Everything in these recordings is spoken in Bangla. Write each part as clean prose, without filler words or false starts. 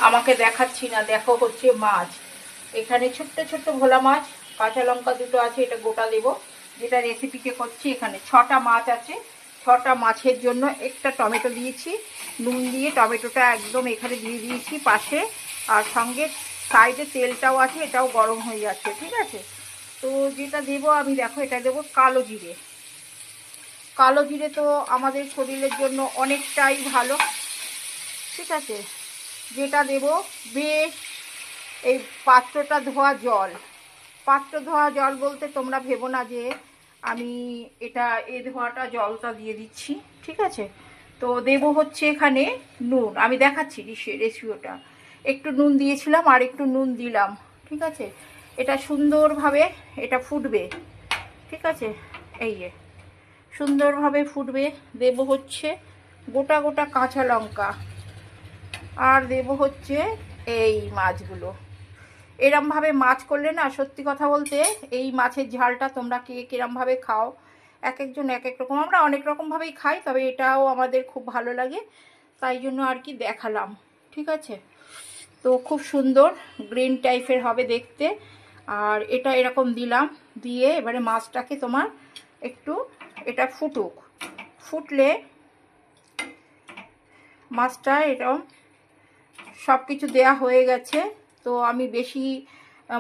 আমাকে দেখাচ্ছি না, দেখো হচ্ছে মাছ। এখানে ছোট্ট ছোট্ট ভোলা মাছ, কাঁচা লঙ্কা দুটো আছে, এটা গোটা দেবো, যেটা রেসিপিকে করছি। এখানে 6টা মাছ আছে, 6টা মাছের জন্য একটা টমেটো দিয়েছি, নুন দিয়ে টমেটোটা একদম এখানে দিয়ে দিয়েছি পাশে। আর সঙ্গে সাইডে তেলটাও আছে, এটাও গরম হয়ে যাচ্ছে, ঠিক আছে। তো যেটা দেবো আমি, দেখো এটা দেবো কালো জিরে। কালো জিরে তো আমাদের শরীরের জন্য অনেকটাই ভালো, ঠিক আছে। যেটা দেব বেশ এই পাত্রটা ধোয়া জল। পাত্র ধোয়া জল বলতে তোমরা ভেবো না যে আমি এটা ধোয়াটা জলটা দিয়ে দিচ্ছি, ঠিক আছে। তো দেব হচ্ছে এখানে নুন, আমি দেখাচ্ছি রেসিপিটা। একটু নুন দিয়েছিলাম আর একটু নুন দিলাম, ঠিক আছে। এটা সুন্দরভাবে এটা ফুটবে, ঠিক আছে। এই যে সুন্দরভাবে ফুটবে। দেব হচ্ছে গোটা গোটা কাঁচা লঙ্কা, আর দেব হচ্ছে এই মাছগুলো। এরমভাবে মাছ করলে না, সত্যি কথা বলতে এই মাছের ঝালটা তোমরা কে কিরমভাবে খাও, এক একজন এক এক রকম, আমরা অনেক রকমভাবেই খাই, তবে এটাও আমাদের খুব ভালো লাগে, তাই জন্য আর কি দেখালাম, ঠিক আছে। তো খুব সুন্দর গ্রিন টাইপের হবে দেখতে। আর এটা এরকম দিলাম, দিয়ে এবারে মাছটাকে তোমার একটু এটা ফুটুক, ফুটলে মাছটা এরকম সব কিছু দেয়া হয়ে গেছে। তো আমি বেশি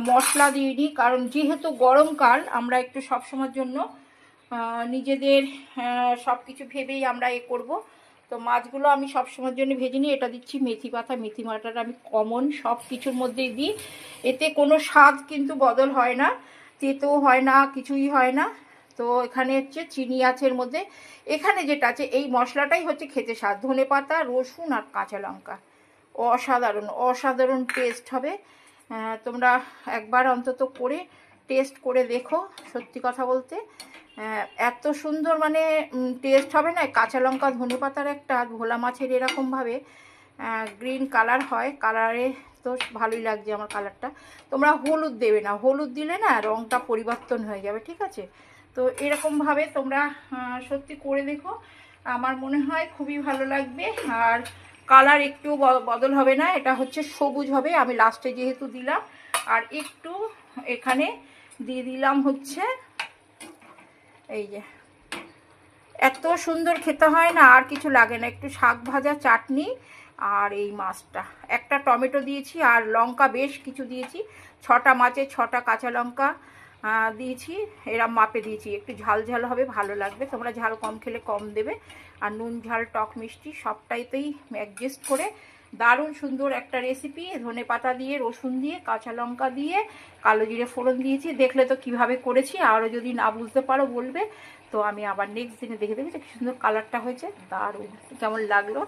মশলা দিইনি, কারণ যেহেতু গরমকাল আমরা একটু সবসময়ের জন্য নিজেদের সব কিছু ভেবেই আমরা করব। তো মাছগুলো আমি সবসময়ের জন্য ভেজে নিই। এটা দিচ্ছি মেথি পাতা, মেথি পাতাটা আমি কমন সব কিছুর মধ্যেই দিই, এতে কোনো স্বাদ কিন্তু বদল হয় না, তেতো হয় না, কিছুই হয় না। তো এখানে হচ্ছে চিনি আছে এর মধ্যে। এখানে যেটা আছে এই মশলাটাই হচ্ছে খেতে স্বাদ, ধনে পাতা, রসুন আর কাঁচা লঙ্কা, অসাধারণ অসাধারণ টেস্ট হবে। তোমরা একবার অন্তত করে টেস্ট করে দেখো, সত্যি কথা বলতে এত সুন্দর মানে টেস্ট হবে না। কাঁচা লঙ্কা ধনে পাতার একটা ভোলা মাছের এরকমভাবে গ্রিন কালার হয়, কালারে তো ভালোই লাগছে আমার কালারটা। তোমরা হলুদ দেবে না, হলুদ দিলে না রঙটা পরিবর্তন হয়ে যাবে, ঠিক আছে। তো এরকমভাবে তোমরা সত্যি করে দেখো, আমার মনে হয় খুবই ভালো লাগবে। আর কালার একটু বদল হবে না, এটা হচ্ছে সবুজ হবে, আমি লাস্টে যেহেতু দিলাম। আর একটু এখানে দিয়ে দিলাম হচ্ছে এই যে, এত সুন্দর খেতে হয় না, আর কিছু লাগে না, একটু শাক ভাজা, চাটনি, আর এই মাছটা। একটা টমেটো দিয়েছি আর লঙ্কা বেশ কিছু দিয়েছি, 6টা মাছে 6টা কাঁচা লঙ্কা দিয়েছি, এরম মাপে দিয়েছি। একটু ঝাল ঝাল হবে, ভালো লাগবে, তোমরা ঝাল কম খেলে কম দেবে। আর নুন ঝাল টক মিষ্টি সবটাইতেই অ্যাডজাস্ট করে দারুণ সুন্দর একটা রেসিপি। ধনে পাতা দিয়ে, রসুন দিয়ে, কাঁচা লঙ্কা দিয়ে, কালো জিরে ফোড়ন দিয়েছি, দেখলে তো কিভাবে করেছি। আরও যদি না বুঝতে পারো বলবে, তো আমি আবার নেক্সট দিনে দেখে দেবো যে কি সুন্দর কালারটা হয়েছে, দারুণ। কেমন লাগলো?